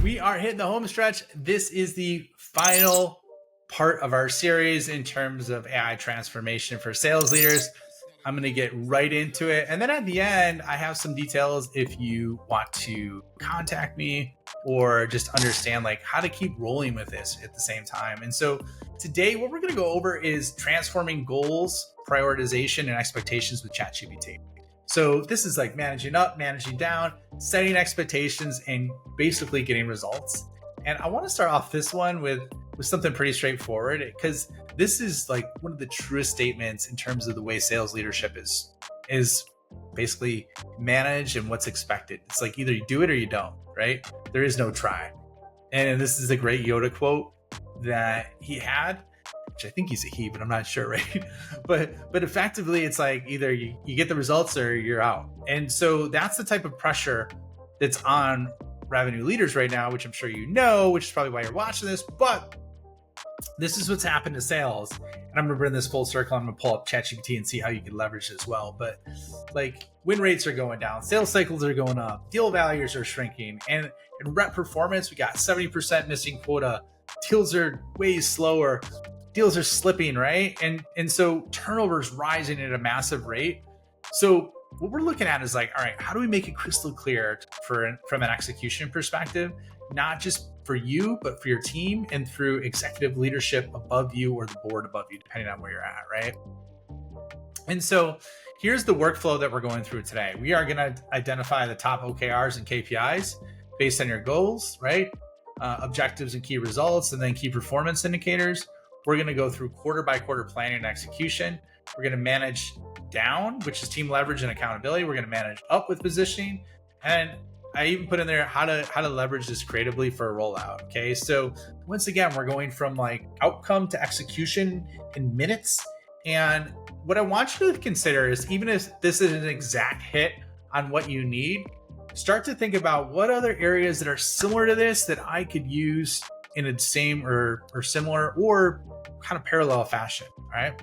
We are hitting the home stretch. This is the final part of our series in terms of AI transformation for sales leaders. I'm going to get right into it. And then at the end, I have some details if you want to contact me or just understand like how to keep rolling with this at the same time. And so today, what we're going to go over is transforming goals, prioritization, and expectations with ChatGPT. So this is like managing up, managing down, setting expectations, and basically getting results. And I want to start off this one with something pretty straightforward, because this is like one of the truest statements in terms of the way sales leadership is basically managed and what's expected. It's like either you do it or you don't, right? There is no try. And this is a great Yoda quote that he had, which I think he's a he, but I'm not sure, right? But effectively, it's like either you get the results or you're out. And so that's the type of pressure that's on revenue leaders right now, which I'm sure you know, which is probably why you're watching this. But this is what's happened to sales. And I'm going to bring this full circle. I'm going to pull up ChatGPT and see how you can leverage it as well. But like win rates are going down, sales cycles are going up, deal values are shrinking, and in rep performance, we got 70% missing quota. Deals are way slower. Deals are slipping, right? And so turnover is rising at a massive rate. So what we're looking at is like, all right, how do we make it crystal clear from an execution perspective, not just for you, but for your team and through executive leadership above you or the board above you, depending on where you're at, right? And so here's the workflow that we're going through today. We are going to identify the top OKRs and KPIs based on your goals, right? Objectives and key results, and then key performance indicators. We're going to go through quarter by quarter planning and execution. We're going to manage down, which is team leverage and accountability. We're going to manage up with positioning. And I even put in there how to leverage this creatively for a rollout. Okay. So once again, we're going from like outcome to execution in minutes. And what I want you to consider is, even if this is an exact hit on what you need, start to think about what other areas that are similar to this that I could use in a same or similar or kind of parallel fashion. All right.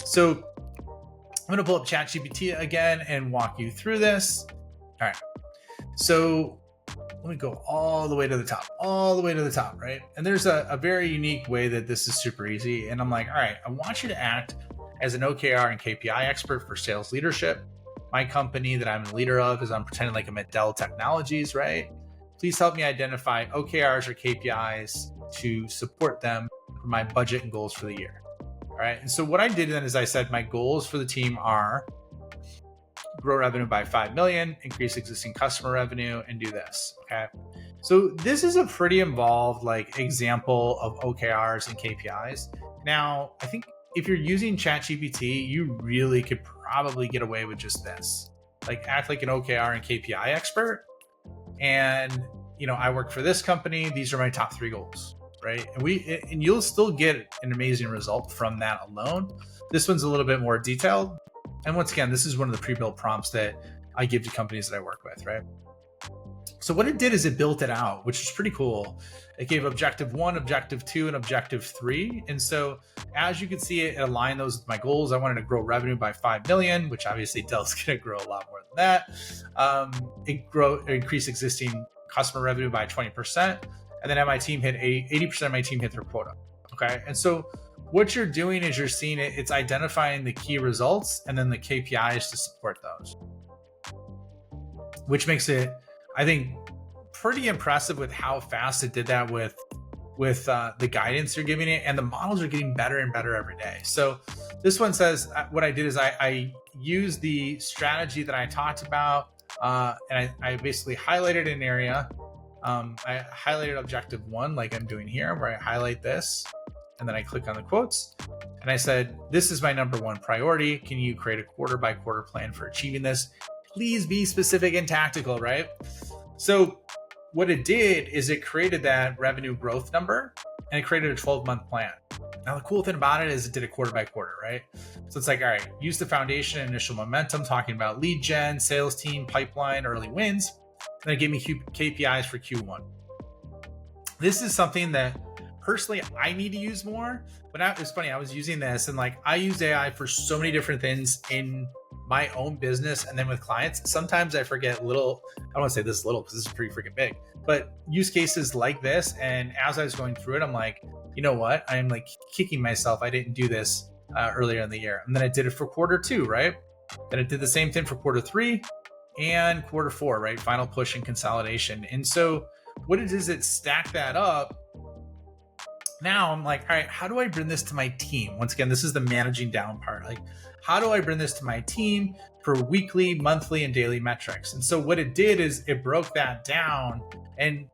So I'm going to pull up ChatGPT again and walk you through this. All right. So let me go all the way to the top, right? And there's a very unique way that this is super easy. And I'm like, all right, I want you to act as an OKR and KPI expert for sales leadership. My company that I'm the leader of is I'm pretending like I'm at Dell Technologies, right? Please help me identify OKRs or KPIs to support them for my budget and goals for the year. All right. And so what I did then is I said my goals for the team are grow revenue by 5 million, increase existing customer revenue, and do this. Okay. So this is a pretty involved like example of OKRs and KPIs. Now, I think if you're using ChatGPT, you really could probably get away with just this. Like act like an OKR and KPI expert. And, you know, I work for this company. These are my top 3 goals, right? And you'll still get an amazing result from that alone. This one's a little bit more detailed. And once again, this is one of the pre-built prompts that I give to companies that I work with, right? So what it did is it built it out, which is pretty cool. It gave objective 1, objective 2, and objective 3. And so as you can see, it aligned those with my goals. I wanted to grow revenue by 5 million, which obviously Dell's going to grow a lot more than that. Increase existing customer revenue by 20%. And then my team hit 80% of my team hit their quota. Okay. And so what you're doing is you're seeing it, it's identifying the key results and then the KPIs to support those, which makes it, I think, pretty impressive with how fast it did that with the guidance you're giving it, and the models are getting better and better every day. So this one says, what I did is I used the strategy that I talked about, and I basically highlighted an area. I highlighted objective 1, like I'm doing here, where I highlight this, and then I click on the quotes, and I said, this is my number 1 priority. Can you create a quarter by quarter plan for achieving this? Please be specific and tactical, right? So what it did is it created that revenue growth number, and it created a 12-month plan. Now, the cool thing about it is it did it quarter by quarter, right? So it's like, all right, use the foundation and initial momentum, talking about lead gen, sales team, pipeline, early wins. And it gave me KPIs for Q1. This is something that personally I need to use more, but it's funny. I was using this, and like I use AI for so many different things in my own business and then with clients, sometimes I forget little, I don't want to say this is little because this is pretty freaking big, but use cases like this. And as I was going through it, I'm like, you know what? I'm like kicking myself. I didn't do this earlier in the year. And then I did it for quarter 2, right? Then I did the same thing for quarter 3 and quarter 4, right? Final push and consolidation. And so what it is, it stacked that up. Now I'm like, all right, how do I bring this to my team? Once again, this is the managing down part. Like, how do I bring this to my team for weekly, monthly, and daily metrics? And so what it did is it broke that down. And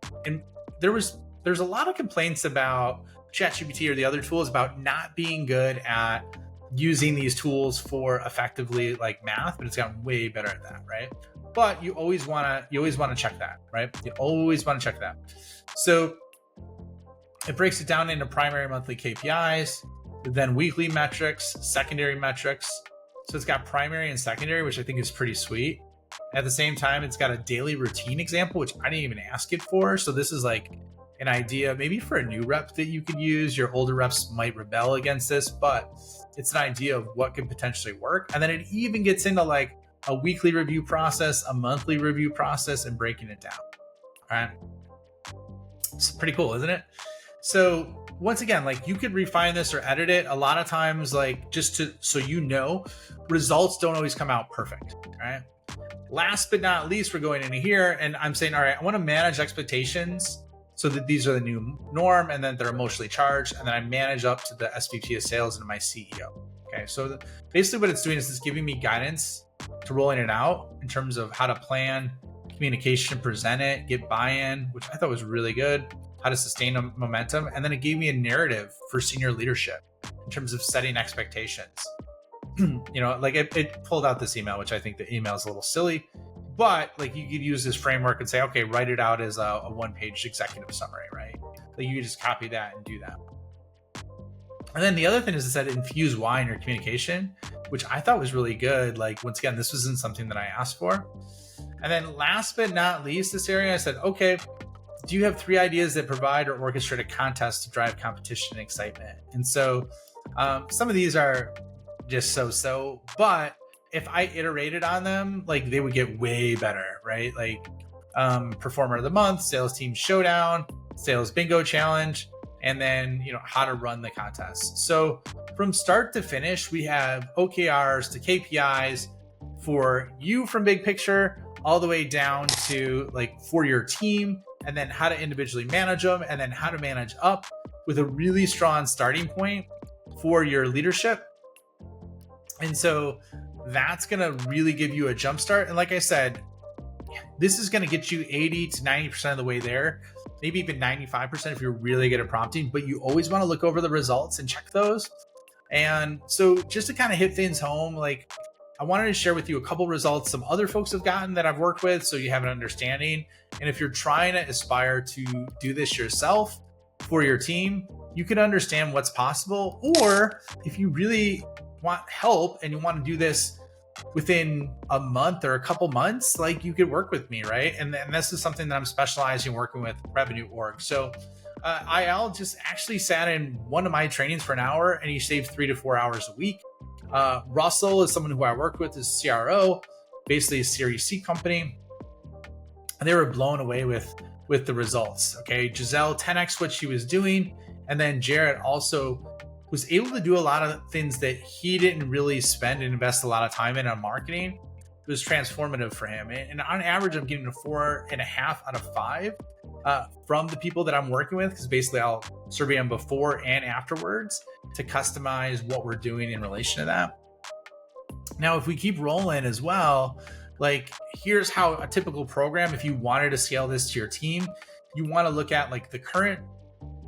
there's a lot of complaints about ChatGPT or the other tools about not being good at using these tools for effectively like math, but it's gotten way better at that, right? But you always want to check that, right? You always want to check that. So it breaks it down into primary monthly KPIs, then weekly metrics, secondary metrics. So it's got primary and secondary, which I think is pretty sweet. At the same time, it's got a daily routine example, which I didn't even ask it for. So this is like an idea maybe for a new rep that you could use. Your older reps might rebel against this, but it's an idea of what could potentially work. And then it even gets into like a weekly review process, a monthly review process, and breaking it down. All right. It's pretty cool, isn't it? So once again, like you could refine this or edit it. A lot of times, like just to, so you know, results don't always come out perfect. All right. Last but not least, we're going into here and I'm saying, all right, I want to manage expectations so that these are the new norm and then they're emotionally charged. And then I manage up to the SVP of sales and my CEO. Okay. So basically what it's doing is it's giving me guidance to rolling it out in terms of how to plan communication, present it, get buy-in, which I thought was really good, how to sustain a momentum. And then it gave me a narrative for senior leadership in terms of setting expectations. You know, like it pulled out this email, which I think the email is a little silly, but like you could use this framework and say, okay, write it out as a one-page executive summary, right? Like you could just copy that and do that. And then the other thing is it said infuse why in your communication, which I thought was really good. Like, once again, this wasn't something that I asked for. And then last but not least, this area, I said, okay, do you have 3 ideas that provide or orchestrate a contest to drive competition and excitement? And so some of these are just so, but if I iterated on them, like they would get way better, right? Like performer of the month, sales team showdown, sales bingo challenge, and then, you know, how to run the contest. So from start to finish, we have OKRs to KPIs for you from big picture all the way down to like for your team, and then how to individually manage them, and then how to manage up with a really strong starting point for your leadership. And so that's going to really give you a jump start. And like I said, this is going to get you 80 to 90% of the way there, maybe even 95% if you're really good at prompting, but you always want to look over the results and check those. And so just to kind of hit things home, like I wanted to share with you a couple results some other folks have gotten that I've worked with, so you have an understanding. And if you're trying to aspire to do this yourself for your team, you can understand what's possible. Or if you really want help and you want to do this within a month or a couple months, like you could work with me, right? And this is something that I'm specializing in working with Revenue Org. So IL just actually sat in one of my trainings for an hour and he saved 3 to 4 hours a week. Russell is someone who I worked with, is CRO, basically a Series C company. And they were blown away with the results. Okay. Giselle 10x what she was doing. And then Jarrett also was able to do a lot of things that he didn't really spend and invest a lot of time in on marketing. It was transformative for him. And on average, I'm getting a 4.5 out of 5 from the people that I'm working with, because basically I'll survey them before and afterwards to customize what we're doing in relation to that. Now, if we keep rolling as well, like here's how a typical program, if you wanted to scale this to your team, you want to look at like the current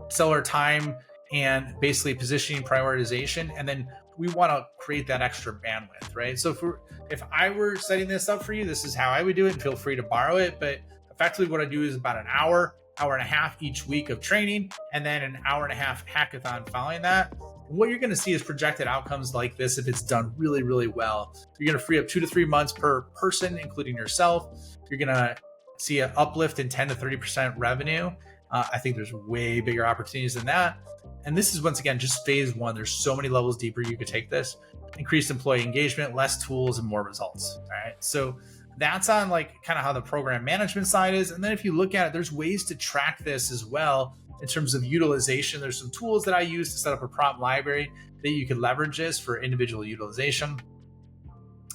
seller time and basically positioning prioritization. And then we want to create that extra bandwidth, right? So if I were setting this up for you, this is how I would do it, and feel free to borrow it. But effectively what I do is about an hour and a half each week of training, and then an hour and a half hackathon following that. And what you're going to see is projected outcomes like this if it's done really, really well. You're going to free up 2 to 3 months per person, including yourself. You're going to see an uplift in 10 to 30% revenue. I think there's way bigger opportunities than that. And this is, once again, just phase 1. There's so many levels deeper you could take this. increased employee engagement, less tools, and more results. All right. So that's on like kind of how the program management side is. And then if you look at it, there's ways to track this as well in terms of utilization. There's some tools that I use to set up a prompt library that you could leverage this for individual utilization.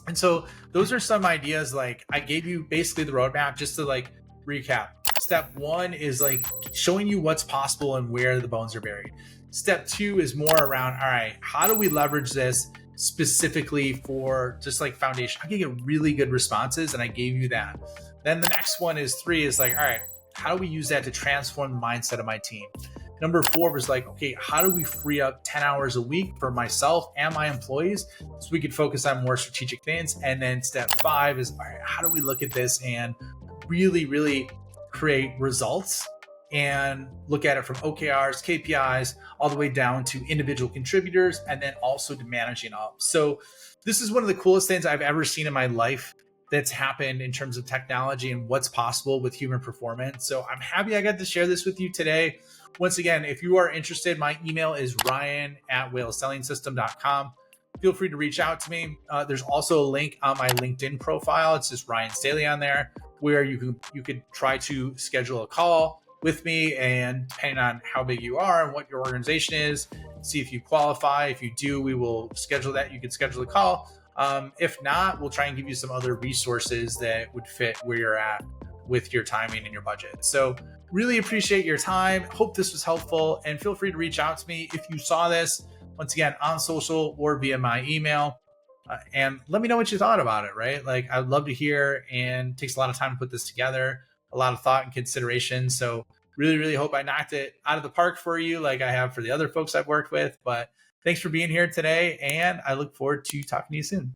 And so those are some ideas. Like I gave you basically the roadmap just to like recap. Step one is like showing you what's possible and where the bones are buried. Step two is more around, all right, how do we leverage this specifically for just like foundation? I can get really good responses, and I gave you that. Then the next one is three is like, all right, how do we use that to transform the mindset of my team? Number four was like, okay, how do we free up 10 hours a week for myself and my employees so we could focus on more strategic things? And then step five is, all right, how do we look at this and really, really create results and look at it from OKRs, KPIs, all the way down to individual contributors, and then also to managing up. So this is one of the coolest things I've ever seen in my life that's happened in terms of technology and what's possible with human performance. So I'm happy I got to share this with you today. Once again, if you are interested, my email is ryan@whalesellingsystem.com. Feel free to reach out to me. There's also a link on my LinkedIn profile. It's just Ryan Staley on there, where you could try to schedule a call with me, and depending on how big you are and what your organization is, see if you qualify. If you do, we will schedule that. You can schedule a call. If not, we'll try and give you some other resources that would fit where you're at with your timing and your budget. So really appreciate your time. Hope this was helpful, and feel free to reach out to me if you saw this, once again, on social or via my email. And let me know what you thought about it, right? Like, I'd love to hear, and it takes a lot of time to put this together, a lot of thought and consideration. So really, really hope I knocked it out of the park for you, like I have for the other folks I've worked with. But thanks for being here today, and I look forward to talking to you soon.